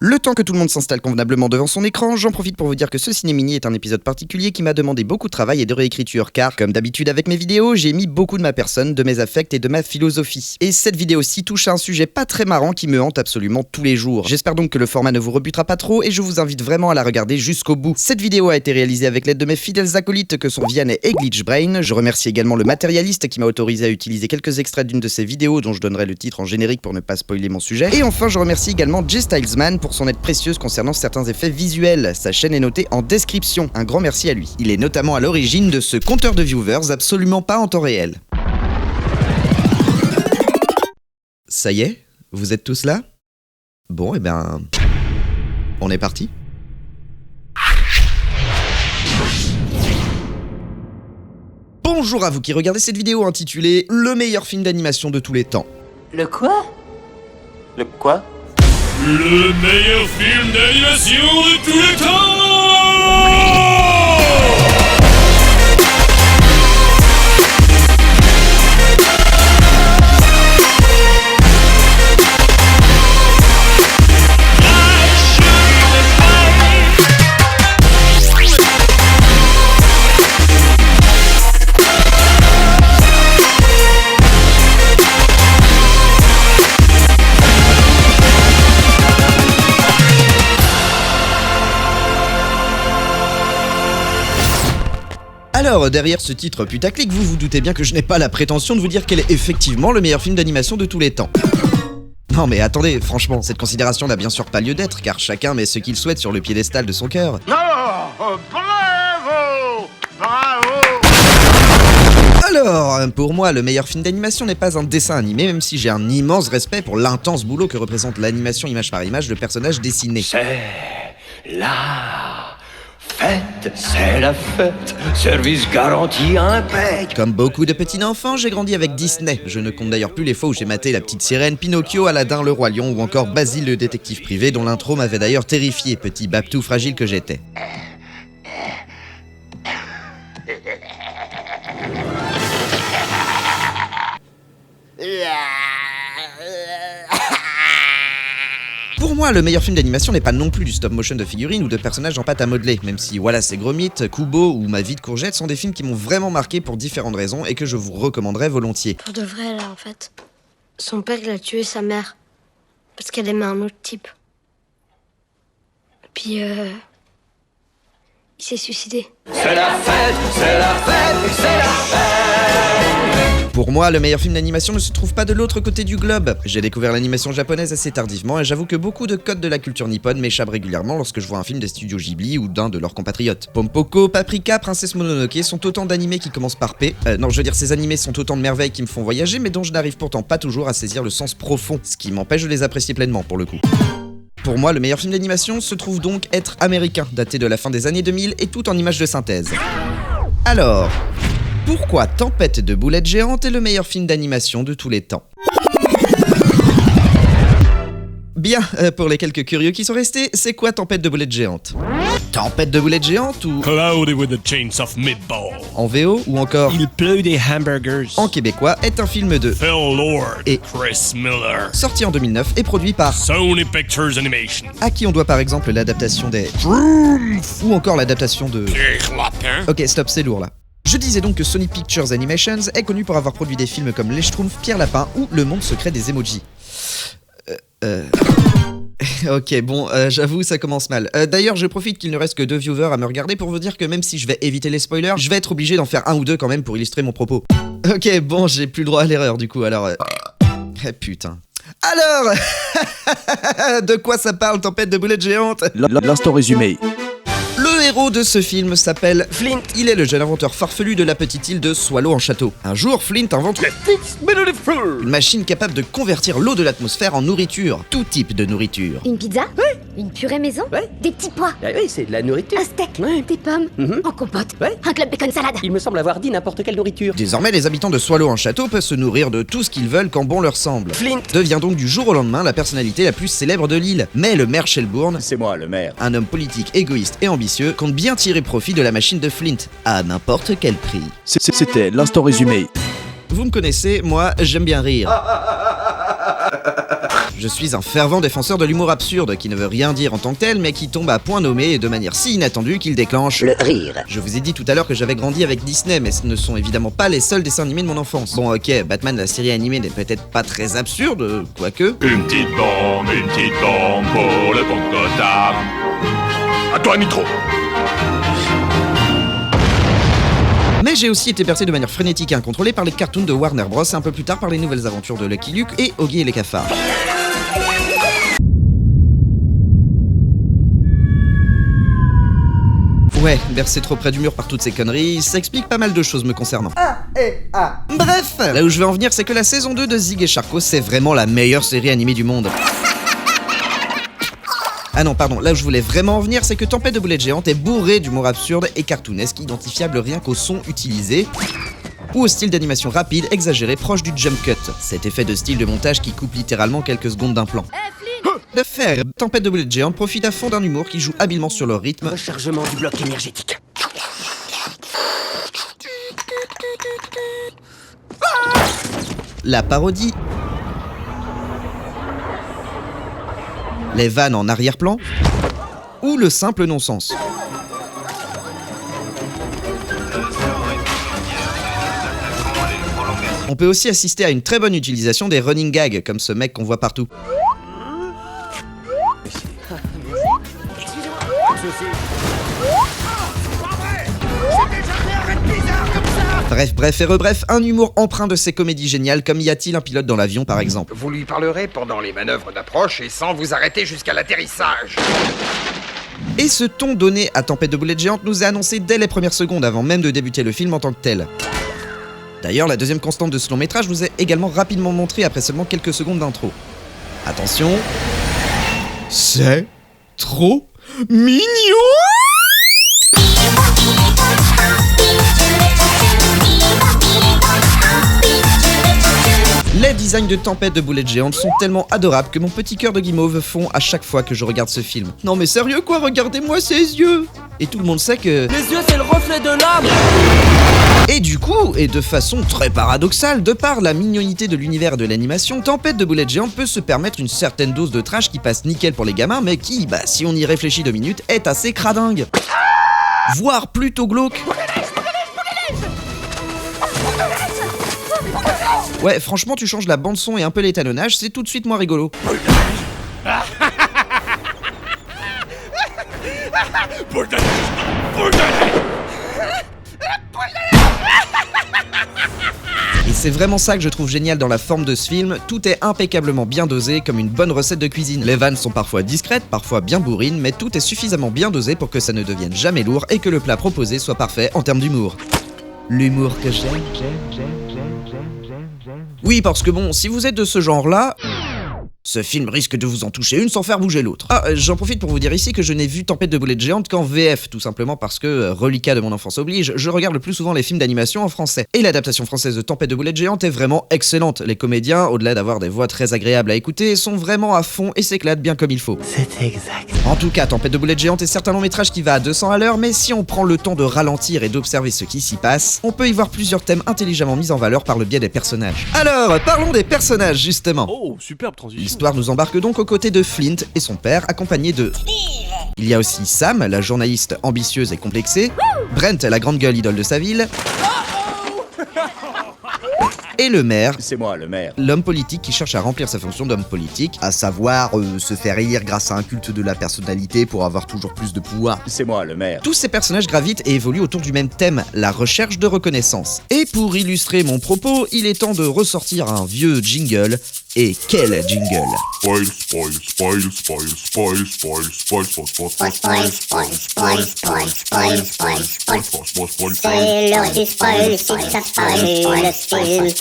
Le temps que tout le monde s'installe convenablement devant son écran, j'en profite pour vous dire que ce ciné-mini est un épisode particulier qui m'a demandé beaucoup de travail et de réécriture, car, comme d'habitude avec mes vidéos, j'ai mis beaucoup de ma personne, de mes affects et de ma philosophie. Et cette vidéo-ci touche à un sujet pas très marrant qui me hante absolument tous les jours. J'espère donc que le format ne vous rebutera pas trop et je vous invite vraiment à la regarder jusqu'au bout. Cette vidéo a été réalisée avec l'aide de mes fidèles acolytes que sont Vianney et Glitchbrain. Je remercie également le matérialiste qui m'a autorisé à utiliser quelques extraits d'une de ses vidéos dont je donnerai le titre en générique pour ne pas spoiler mon sujet. Et enfin, je remercie également J Stylesman pour son aide précieuse concernant certains effets visuels. Sa chaîne est notée en description. Un grand merci à lui. Il est notamment à l'origine de ce compteur de viewers absolument pas en temps réel. Ça y est? Vous êtes tous là? Bon, et ben... on est parti. Bonjour à vous qui regardez cette vidéo intitulée « Le meilleur film d'animation de tous les temps ». Le quoi? Le quoi? Le meilleur film d'animation de tous les temps! Alors, derrière ce titre putaclic, vous vous doutez bien que je n'ai pas la prétention de vous dire quel est effectivement le meilleur film d'animation de tous les temps. Non mais attendez, franchement, cette considération n'a bien sûr pas lieu d'être, car chacun met ce qu'il souhaite sur le piédestal de son cœur. Oh, bravo! Bravo! Alors, pour moi, le meilleur film d'animation n'est pas un dessin animé, même si j'ai un immense respect pour l'intense boulot que représente l'animation image par image de personnages dessinés. C'est la fête, c'est la fête, service garanti impec. Comme beaucoup de petits enfants, j'ai grandi avec Disney. Je ne compte d'ailleurs plus les fois où j'ai maté La Petite Sirène, Pinocchio, Aladdin, Le Roi Lion ou encore Basile le détective privé, dont l'intro m'avait d'ailleurs terrifié, petit babtou fragile que j'étais. Pour moi, le meilleur film d'animation n'est pas non plus du stop motion de figurines ou de personnages en pâte à modeler, même si Wallace et Gromit, Kubo ou Ma vie de courgette sont des films qui m'ont vraiment marqué pour différentes raisons et que je vous recommanderais volontiers. Pour de vrai, là, en fait. Son père, il a tué sa mère. Parce qu'elle aimait un autre type. Puis, il s'est suicidé. C'est la fête, c'est la fête, c'est la fête. Pour moi, le meilleur film d'animation ne se trouve pas de l'autre côté du globe. J'ai découvert l'animation japonaise assez tardivement et j'avoue que beaucoup de codes de la culture nippone m'échappent régulièrement lorsque je vois un film des studios Ghibli ou d'un de leurs compatriotes. Pompoko, Paprika, Princesse Mononoke sont autant d'animés qui commencent par P. Ces animés sont autant de merveilles qui me font voyager mais dont je n'arrive pourtant pas toujours à saisir le sens profond, ce qui m'empêche de les apprécier pleinement pour le coup. Pour moi, le meilleur film d'animation se trouve donc être américain, daté de la fin des années 2000 et tout en images de synthèse. Alors... pourquoi Tempête de boulettes géantes est le meilleur film d'animation de tous les temps? Bien, pour les quelques curieux qui sont restés, c'est quoi Tempête de boulettes géantes? Tempête de boulettes géantes ou... Cloudy with the chains of Meatball. en VO ou encore... Il pleut des hamburgers. en québécois est un film de... Phil Lord Et- Chris Miller. sorti en 2009 et produit par... Sony Pictures Animation. à qui on doit par exemple l'adaptation des... ou encore l'adaptation de... Pierre Lapin. Ok, stop, c'est lourd là. Je disais donc que Sony Pictures Animations est connu pour avoir produit des films comme Les Schtroumpfs, Pierre Lapin ou Le Monde Secret des Emojis. Ok, bon, j'avoue, ça commence mal. D'ailleurs, je profite qu'il ne reste que 2 viewers à me regarder pour vous dire que même si je vais éviter les spoilers, je vais être obligé d'en faire un ou deux quand même pour illustrer mon propos. Ok, bon, j'ai plus le droit à l'erreur du coup, alors... putain. Alors de quoi ça parle, Tempête de boulettes géantes? L'instant résumé. Le héros de ce film s'appelle Flint. Il est le jeune inventeur farfelu de la petite île de Swallow en château. Un jour, Flint invente une machine capable de convertir l'eau de l'atmosphère en nourriture. Tout type de nourriture. Une pizza? Ouais. Une purée maison? Ouais. Des petits pois? Oui, c'est de la nourriture. Un steak? Ouais. Des pommes? Mhm. En compote? Ouais. Un club bacon salade? Il me semble avoir dit n'importe quelle nourriture. Désormais, les habitants de Swallow en château peuvent se nourrir de tout ce qu'ils veulent quand bon leur semble. Flint Devient donc du jour au lendemain la personnalité la plus célèbre de l'île. Mais le maire Shelbourne, C'est moi, le maire. un homme politique égoïste et ambitieux, compte bien tirer profit de la machine de Flint, à n'importe quel prix. C'était l'instant résumé. Vous me connaissez, moi, j'aime bien rire. Je suis un fervent défenseur de l'humour absurde, qui ne veut rien dire en tant que tel, mais qui tombe à point nommé et de manière si inattendue qu'il déclenche le rire. Je vous ai dit tout à l'heure que j'avais grandi avec Disney, mais ce ne sont évidemment pas les seuls dessins animés de mon enfance. Bon ok, Batman la série animée n'est peut-être pas très absurde, quoique... Une petite bombe pour le compte Gotham. À toi, Nitro. Mais j'ai aussi été bercé de manière frénétique et incontrôlée par les cartoons de Warner Bros. Et un peu plus tard par les nouvelles aventures de Lucky Luke et Oggy et les cafards. Ouais, bercé trop près du mur par toutes ces conneries, ça explique pas mal de choses me concernant. Bref, là où je veux en venir, c'est que la saison 2 de Zig et Charcot, c'est vraiment la meilleure série animée du monde. Ah non, pardon, là où je voulais vraiment en venir, c'est que Tempête de boulettes géantes est bourré d'humour absurde et cartoonesque, identifiable rien qu'au son utilisé, ou au style d'animation rapide, exagéré, proche du jump cut. Cet effet de style de montage qui coupe littéralement quelques secondes d'un plan. De faire, Tempête de boulettes géantes profite à fond d'un humour qui joue habilement sur leur rythme. Rechargement du bloc énergétique. La parodie, les vannes en arrière-plan, ou le simple non-sens. On peut aussi assister à une très bonne utilisation des running gags, comme ce mec qu'on voit partout. Bref, un humour empreint de ces comédies géniales, comme Y a-t-il un pilote dans l'avion par exemple. Vous lui parlerez pendant les manœuvres d'approche et sans vous arrêter jusqu'à l'atterrissage. Et ce ton donné à Tempête de boulettes géantes nous est annoncé dès les premières secondes avant même de débuter le film en tant que tel. D'ailleurs, la deuxième constante de ce long métrage vous est également rapidement montrée après seulement quelques secondes d'intro. Attention, c'est trop mignon! Les designs de Tempête de boulettes géantes sont tellement adorables que mon petit cœur de guimauve fond à chaque fois que je regarde ce film. Non mais sérieux quoi, regardez-moi ses yeux! Et tout le monde sait que... Les yeux, c'est le reflet de l'âme. Et du coup, et de façon très paradoxale, de par la mignonité de l'univers de l'animation, Tempête de boulettes géantes peut se permettre une certaine dose de trash qui passe nickel pour les gamins, mais qui, si on y réfléchit 2 minutes, est assez cradingue. Voire plutôt glauque. Ouais, franchement, tu changes la bande-son et un peu l'étalonnage, c'est tout de suite moins rigolo. Et c'est vraiment ça que je trouve génial dans la forme de ce film, tout est impeccablement bien dosé comme une bonne recette de cuisine. Les vannes sont parfois discrètes, parfois bien bourrines, mais tout est suffisamment bien dosé pour que ça ne devienne jamais lourd et que le plat proposé soit parfait en termes d'humour. L'humour que j'aime. Oui, parce que bon, si vous êtes de ce genre-là, ce film risque de vous en toucher une sans faire bouger l'autre. Ah, j'en profite pour vous dire ici que je n'ai vu Tempête de boulettes géantes qu'en VF, tout simplement parce que, reliquat de mon enfance oblige, je regarde le plus souvent les films d'animation en français. Et l'adaptation française de Tempête de boulettes géantes est vraiment excellente. Les comédiens, au-delà d'avoir des voix très agréables à écouter, sont vraiment à fond et s'éclatent bien comme il faut. C'est exact. En tout cas, Tempête de boulettes géantes est certes un long métrage qui va à 200 à l'heure, mais si on prend le temps de ralentir et d'observer ce qui s'y passe, on peut y voir plusieurs thèmes intelligemment mis en valeur par le biais des personnages. Alors, parlons des personnages justement. Oh, superbe transition. L'histoire nous embarque donc aux côtés de Flint et son père, accompagné de... Il y a aussi Sam, la journaliste ambitieuse et complexée, Brent, la grande gueule idole de sa ville, et le maire, C'est moi le maire. l'homme politique qui cherche à remplir sa fonction d'homme politique, à savoir se faire élire grâce à un culte de la personnalité pour avoir toujours plus de pouvoir. C'est moi le maire. Tous ces personnages gravitent et évoluent autour du même thème, la recherche de reconnaissance. Et pour illustrer mon propos, il est temps de ressortir un vieux jingle. Et quel jingle! Spoil, spoil, spoil, spoil, spoil, spoil, spoil, spoil, spoil, C'est l'heure du spoil, si ça spoil le film.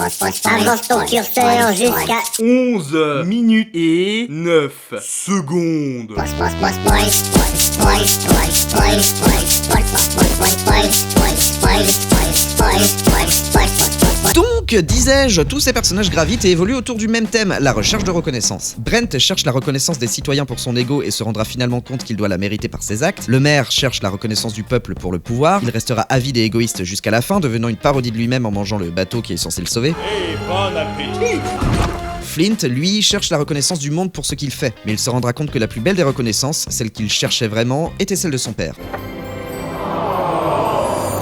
Avance ton curseur jusqu'à 11 minutes et 9 secondes. Donc, disais-je, tous ces personnages gravitent et évoluent autour du même thème, la recherche de reconnaissance. Brent cherche la reconnaissance des citoyens pour son ego et se rendra finalement compte qu'il doit la mériter par ses actes. Le maire cherche la reconnaissance du peuple pour le pouvoir. Il restera avide et égoïste jusqu'à la fin, devenant une parodie de lui-même en mangeant le bateau qui est censé le sauver. Et bon appétit. Flint, lui, cherche la reconnaissance du monde pour ce qu'il fait, mais il se rendra compte que la plus belle des reconnaissances, celle qu'il cherchait vraiment, était celle de son père.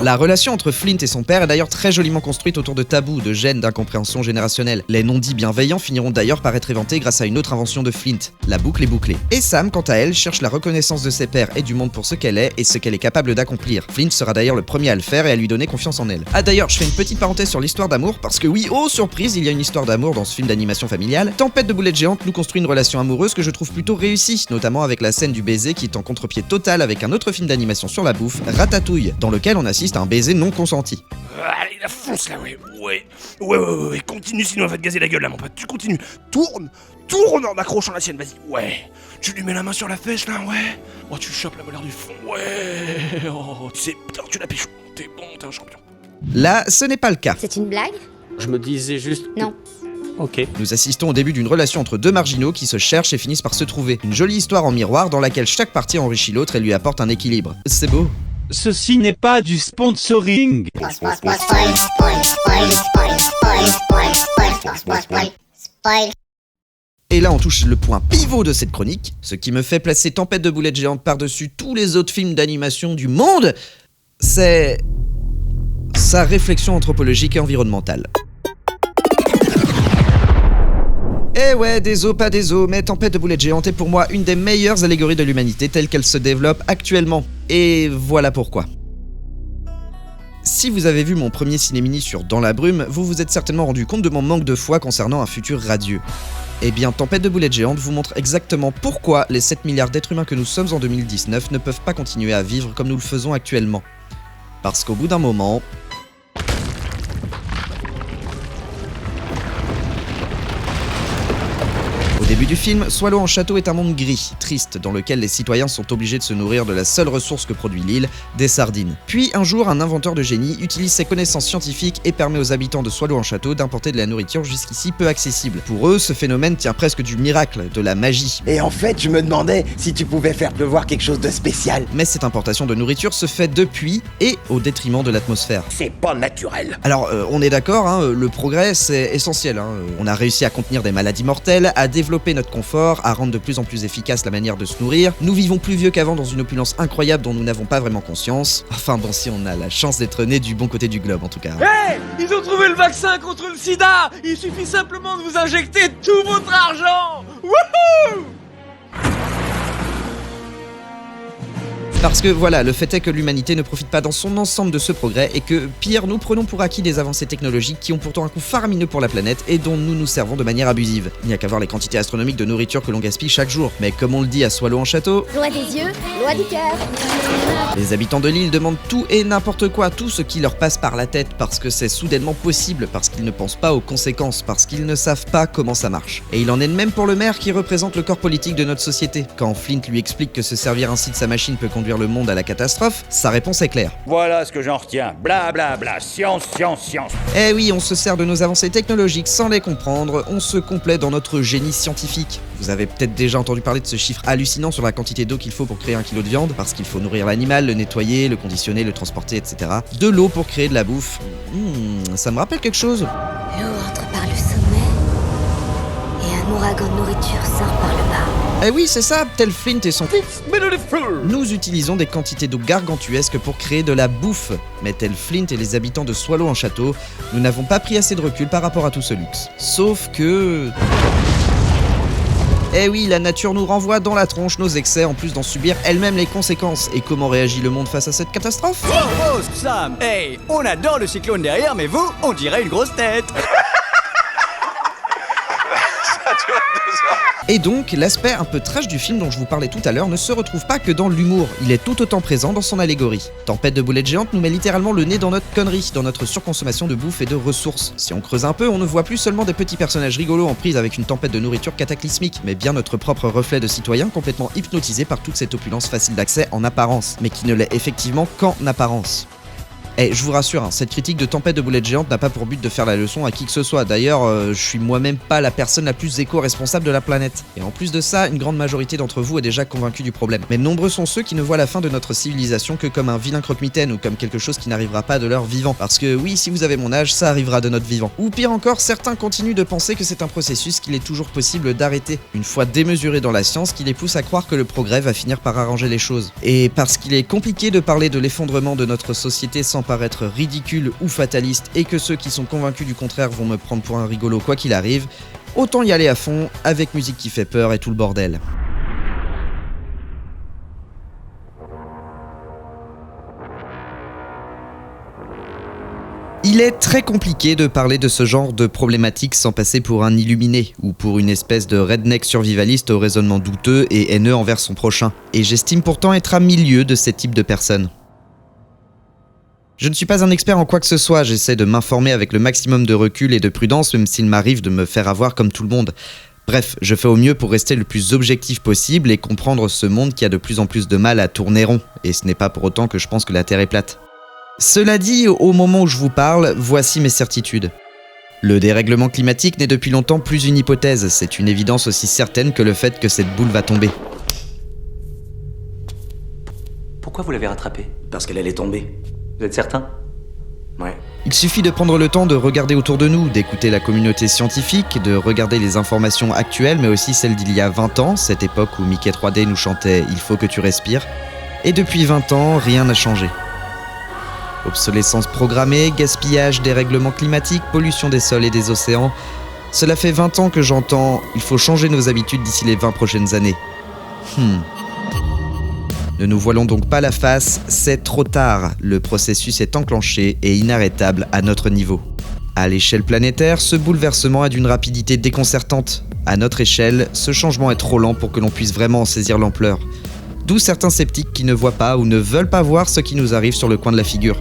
La relation entre Flint et son père est d'ailleurs très joliment construite autour de tabous, de gênes, d'incompréhension générationnelle. Les non-dits bienveillants finiront d'ailleurs par être éventés grâce à une autre invention de Flint, la boucle est bouclée. Et Sam, quant à elle, cherche la reconnaissance de ses pairs et du monde pour ce qu'elle est et ce qu'elle est capable d'accomplir. Flint sera d'ailleurs le premier à le faire et à lui donner confiance en elle. Ah d'ailleurs, je fais une petite parenthèse sur l'histoire d'amour, parce que oui, oh surprise, il y a une histoire d'amour dans ce film d'animation familiale. Tempête de boulettes géantes nous construit une relation amoureuse que je trouve plutôt réussie, notamment avec la scène du baiser qui est en contre-pied total avec un autre film d'animation sur la bouffe, Ratatouille, dans lequel on assiste à un baiser non consenti. Allez, la fonce là, ouais, continue sinon on va te gazer la gueule là, mon pote, tu continues. Tourne en accrochant la sienne, vas-y, ouais. Tu lui mets la main sur la fesse là, ouais. Oh, tu chopes la molaire du fond, ouais. Oh, tu sais, putain, tu l'as pécho. T'es bon, t'es un champion. Là, ce n'est pas le cas. C'est une blague? Je me disais juste... Non. Ok. Nous assistons au début d'une relation entre deux marginaux qui se cherchent et finissent par se trouver. Une jolie histoire en miroir dans laquelle chaque partie enrichit l'autre et lui apporte un équilibre. C'est beau. Ceci n'est pas du sponsoring. Et là on touche le point pivot de cette chronique, ce qui me fait placer Tempête de boulettes géantes par-dessus tous les autres films d'animation du monde, c'est sa réflexion anthropologique et environnementale. Eh ouais, des os, pas des os, mais Tempête de boulettes géantes est pour moi une des meilleures allégories de l'humanité telle qu'elle se développe actuellement. Et voilà pourquoi. Si vous avez vu mon premier ciné-mini sur Dans la brume, vous vous êtes certainement rendu compte de mon manque de foi concernant un futur radieux. Eh bien, Tempête de boulettes géantes vous montre exactement pourquoi les 7 milliards d'êtres humains que nous sommes en 2019 ne peuvent pas continuer à vivre comme nous le faisons actuellement. Parce qu'au bout d'un moment... Au début du film, Swallow en château est un monde gris, triste, dans lequel les citoyens sont obligés de se nourrir de la seule ressource que produit l'île, des sardines. Puis un jour, un inventeur de génie utilise ses connaissances scientifiques et permet aux habitants de Swallow en château d'importer de la nourriture jusqu'ici peu accessible. Pour eux, ce phénomène tient presque du miracle, de la magie. Et en fait, je me demandais si tu pouvais faire pleuvoir quelque chose de spécial. Mais cette importation de nourriture se fait depuis et au détriment de l'atmosphère. C'est pas naturel. Alors, on est d'accord, hein, le progrès c'est essentiel. Hein. On a réussi à contenir des maladies mortelles, à développer notre confort, à rendre de plus en plus efficace la manière de se nourrir. Nous vivons plus vieux qu'avant dans une opulence incroyable dont nous n'avons pas vraiment conscience. Enfin bon, si on a la chance d'être né du bon côté du globe en tout cas. Hey, ils ont trouvé le vaccin contre le sida. Il suffit simplement de vous injecter tout votre argent. Wouhou! Parce que voilà, le fait est que l'humanité ne profite pas dans son ensemble de ce progrès et que, pire, nous prenons pour acquis des avancées technologiques qui ont pourtant un coût faramineux pour la planète et dont nous nous servons de manière abusive. Il n'y a qu'à voir les quantités astronomiques de nourriture que l'on gaspille chaque jour. Mais comme on le dit à Swallow en château... Loi des yeux, loi du cœur. Les habitants de l'île demandent tout et n'importe quoi, tout ce qui leur passe par la tête parce que c'est soudainement possible, parce qu'ils ne pensent pas aux conséquences, parce qu'ils ne savent pas comment ça marche. Et il en est de même pour le maire qui représente le corps politique de notre société. Quand Flint lui explique que se servir ainsi de sa machine peut conduire le monde à la catastrophe, sa réponse est claire. Voilà ce que j'en retiens. Bla bla bla. Science, science, science. Eh oui, on se sert de nos avancées technologiques sans les comprendre, on se complaît dans notre génie scientifique. Vous avez peut-être déjà entendu parler de ce chiffre hallucinant sur la quantité d'eau qu'il faut pour créer 1 kilo de viande, parce qu'il faut nourrir l'animal, le nettoyer, le conditionner, le transporter, etc. De l'eau pour créer de la bouffe. Ça me rappelle quelque chose. L'eau entre par le sommet et un ouragan de nourriture sort par le bas. Eh oui, c'est ça, tel Flint et son... Nous utilisons des quantités d'eau gargantuesques pour créer de la bouffe. Mais tel Flint et les habitants de Swallow en château, nous n'avons pas pris assez de recul par rapport à tout ce luxe. Sauf que... Eh oui, la nature nous renvoie dans la tronche nos excès en plus d'en subir elle-même les conséquences. Et comment réagit le monde face à cette catastrophe? Oh, Sam, hey, on adore le cyclone derrière, mais vous, on dirait une grosse tête. Et donc, l'aspect un peu trash du film dont je vous parlais tout à l'heure ne se retrouve pas que dans l'humour, il est tout autant présent dans son allégorie. Tempête de boulettes géantes nous met littéralement le nez dans notre connerie, dans notre surconsommation de bouffe et de ressources. Si on creuse un peu, on ne voit plus seulement des petits personnages rigolos en prise avec une tempête de nourriture cataclysmique, mais bien notre propre reflet de citoyen complètement hypnotisé par toute cette opulence facile d'accès en apparence, mais qui ne l'est effectivement qu'en apparence. Je vous rassure, cette critique de Tempête de boulettes géantes n'a pas pour but de faire la leçon à qui que ce soit. D'ailleurs, je suis moi-même pas la personne la plus éco-responsable de la planète. Et en plus de ça, une grande majorité d'entre vous est déjà convaincue du problème. Mais nombreux sont ceux qui ne voient la fin de notre civilisation que comme un vilain croque-mitaine ou comme quelque chose qui n'arrivera pas de leur vivant. Parce que oui, si vous avez mon âge, ça arrivera de notre vivant. Ou pire encore, certains continuent de penser que c'est un processus qu'il est toujours possible d'arrêter. Une fois démesuré dans la science, qui les pousse à croire que le progrès va finir par arranger les choses. Et parce qu'il est compliqué de parler de l'effondrement de notre société sans paraître ridicule ou fataliste et que ceux qui sont convaincus du contraire vont me prendre pour un rigolo quoi qu'il arrive, autant y aller à fond avec musique qui fait peur et tout le bordel. Il est très compliqué de parler de ce genre de problématique sans passer pour un illuminé ou pour une espèce de redneck survivaliste au raisonnement douteux et haineux envers son prochain. Et j'estime pourtant être à milieu de ces types de personnes. Je ne suis pas un expert en quoi que ce soit, j'essaie de m'informer avec le maximum de recul et de prudence, même s'il m'arrive de me faire avoir comme tout le monde. Bref, je fais au mieux pour rester le plus objectif possible et comprendre ce monde qui a de plus en plus de mal à tourner rond, et ce n'est pas pour autant que je pense que la Terre est plate. Cela dit, au moment où je vous parle, voici mes certitudes. Le dérèglement climatique n'est depuis longtemps plus une hypothèse, c'est une évidence aussi certaine que le fait que cette boule va tomber. Pourquoi vous l'avez rattrapée? Parce qu'elle allait tomber. Vous êtes certain? Ouais. Il suffit de prendre le temps de regarder autour de nous, d'écouter la communauté scientifique, de regarder les informations actuelles, mais aussi celles d'il y a 20 ans, cette époque où Mickey 3D nous chantait « Il faut que tu respires ». Et depuis 20 ans, rien n'a changé. Obsolescence programmée, gaspillage, dérèglement climatique, pollution des sols et des océans. Cela fait 20 ans que j'entends « Il faut changer nos habitudes d'ici les 20 prochaines années ». Ne nous voilons donc pas la face, c'est trop tard. Le processus est enclenché et inarrêtable à notre niveau. À l'échelle planétaire, ce bouleversement est d'une rapidité déconcertante. À notre échelle, ce changement est trop lent pour que l'on puisse vraiment en saisir l'ampleur. D'où certains sceptiques qui ne voient pas ou ne veulent pas voir ce qui nous arrive sur le coin de la figure.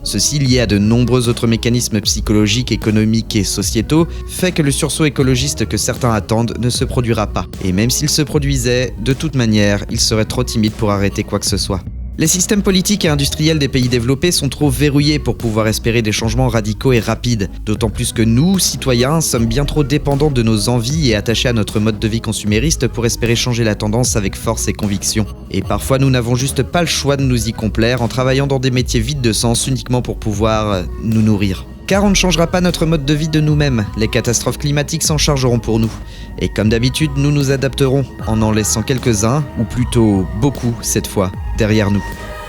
Ceci, lié à de nombreux autres mécanismes psychologiques, économiques et sociétaux, fait que le sursaut écologiste que certains attendent ne se produira pas. Et même s'il se produisait, de toute manière, il serait trop timide pour arrêter quoi que ce soit. Les systèmes politiques et industriels des pays développés sont trop verrouillés pour pouvoir espérer des changements radicaux et rapides, d'autant plus que nous, citoyens, sommes bien trop dépendants de nos envies et attachés à notre mode de vie consumériste pour espérer changer la tendance avec force et conviction. Et parfois nous n'avons juste pas le choix de nous y complaire en travaillant dans des métiers vides de sens uniquement pour pouvoir nous nourrir. Car on ne changera pas notre mode de vie de nous-mêmes, les catastrophes climatiques s'en chargeront pour nous. Et comme d'habitude, nous nous adapterons, en laissant quelques-uns, ou plutôt beaucoup cette fois, derrière nous.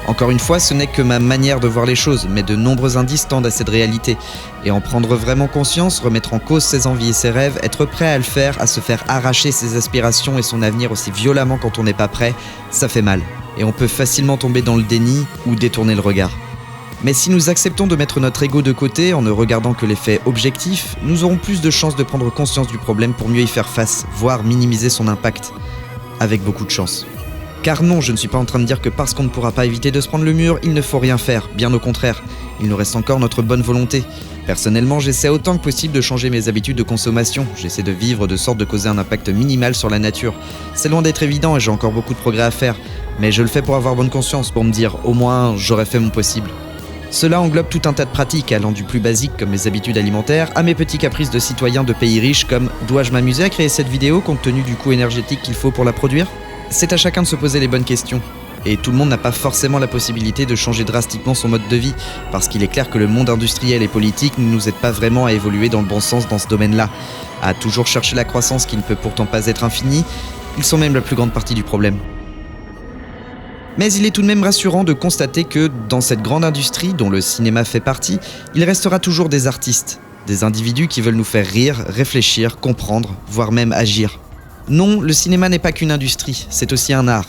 Encore une fois, ce n'est que ma manière de voir les choses, mais de nombreux indices tendent à cette réalité. Et en prendre vraiment conscience, remettre en cause ses envies et ses rêves, être prêt à le faire, à se faire arracher ses aspirations et son avenir aussi violemment quand on n'est pas prêt, ça fait mal. Et on peut facilement tomber dans le déni ou détourner le regard. Mais si nous acceptons de mettre notre ego de côté en ne regardant que les faits objectifs, nous aurons plus de chances de prendre conscience du problème pour mieux y faire face, voire minimiser son impact. Avec beaucoup de chance. Car non, je ne suis pas en train de dire que parce qu'on ne pourra pas éviter de se prendre le mur, il ne faut rien faire, bien au contraire. Il nous reste encore notre bonne volonté. Personnellement, j'essaie autant que possible de changer mes habitudes de consommation. J'essaie de vivre de sorte de causer un impact minimal sur la nature. C'est loin d'être évident et j'ai encore beaucoup de progrès à faire. Mais je le fais pour avoir bonne conscience, pour me dire, au moins, j'aurais fait mon possible. Cela englobe tout un tas de pratiques, allant du plus basique comme mes habitudes alimentaires, à mes petits caprices de citoyens de pays riches comme « Dois-je m'amuser à créer cette vidéo compte tenu du coût énergétique qu'il faut pour la produire ?» C'est à chacun de se poser les bonnes questions. Et tout le monde n'a pas forcément la possibilité de changer drastiquement son mode de vie, parce qu'il est clair que le monde industriel et politique ne nous aide pas vraiment à évoluer dans le bon sens dans ce domaine-là. À toujours chercher la croissance qui ne peut pourtant pas être infinie, ils sont même la plus grande partie du problème. Mais il est tout de même rassurant de constater que, dans cette grande industrie dont le cinéma fait partie, il restera toujours des artistes, des individus qui veulent nous faire rire, réfléchir, comprendre, voire même agir. Non, le cinéma n'est pas qu'une industrie, c'est aussi un art.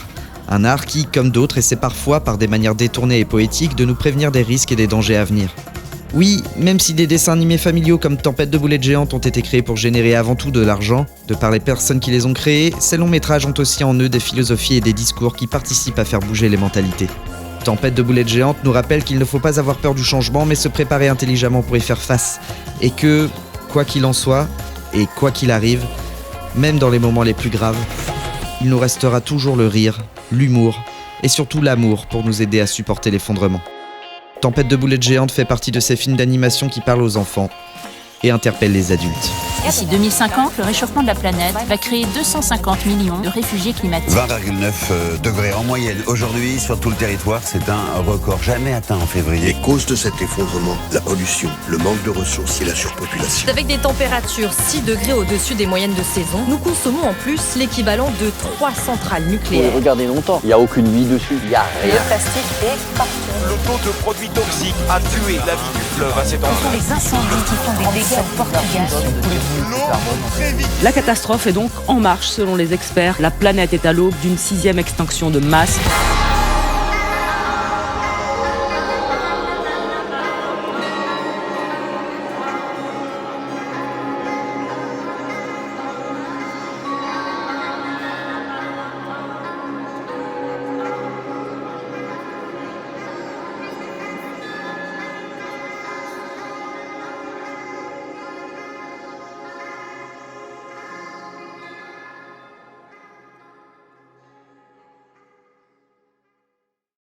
Un art qui, comme d'autres, essaie parfois, par des manières détournées et poétiques, de nous prévenir des risques et des dangers à venir. Oui, même si des dessins animés familiaux comme Tempête de boulettes géantes ont été créés pour générer avant tout de l'argent, de par les personnes qui les ont créés, ces longs métrages ont aussi en eux des philosophies et des discours qui participent à faire bouger les mentalités. Tempête de boulettes géantes nous rappelle qu'il ne faut pas avoir peur du changement mais se préparer intelligemment pour y faire face. Et que, quoi qu'il en soit, et quoi qu'il arrive, même dans les moments les plus graves, il nous restera toujours le rire, l'humour et surtout l'amour pour nous aider à supporter l'effondrement. Tempête de boulettes géantes fait partie de ces films d'animation qui parlent aux enfants et interpellent les adultes. D'ici 2050, le réchauffement de la planète va créer 250 millions de réfugiés climatiques. 20,9 degrés en moyenne aujourd'hui sur tout le territoire, c'est un record jamais atteint en février. Les causes de cet effondrement, la pollution, le manque de ressources et la surpopulation. Avec des températures 6 degrés au-dessus des moyennes de saison, nous consommons en plus l'équivalent de 3 centrales nucléaires. Regardez longtemps, il n'y a aucune vie dessus, il n'y a rien. Le plastique est partout. Le taux de produits toxiques a tué la vie du fleuve à cet endroit. Les incendies qui font des dégâts au Portugal. La catastrophe est donc en marche selon les experts. La planète est à l'aube d'une 6e extinction de masse.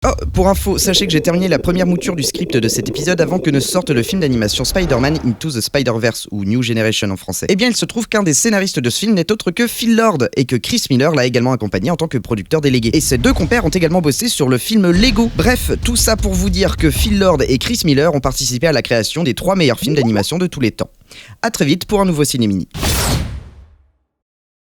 Oh, pour info, sachez que j'ai terminé la première mouture du script de cet épisode avant que ne sorte le film d'animation Spider-Man Into the Spider-Verse, ou New Generation en français. Eh bien, il se trouve qu'un des scénaristes de ce film n'est autre que Phil Lord, et que Chris Miller l'a également accompagné en tant que producteur délégué. Et ces deux compères ont également bossé sur le film Lego. Bref, tout ça pour vous dire que Phil Lord et Chris Miller ont participé à la création des 3 meilleurs films d'animation de tous les temps. A très vite pour un nouveau Ciné Mini.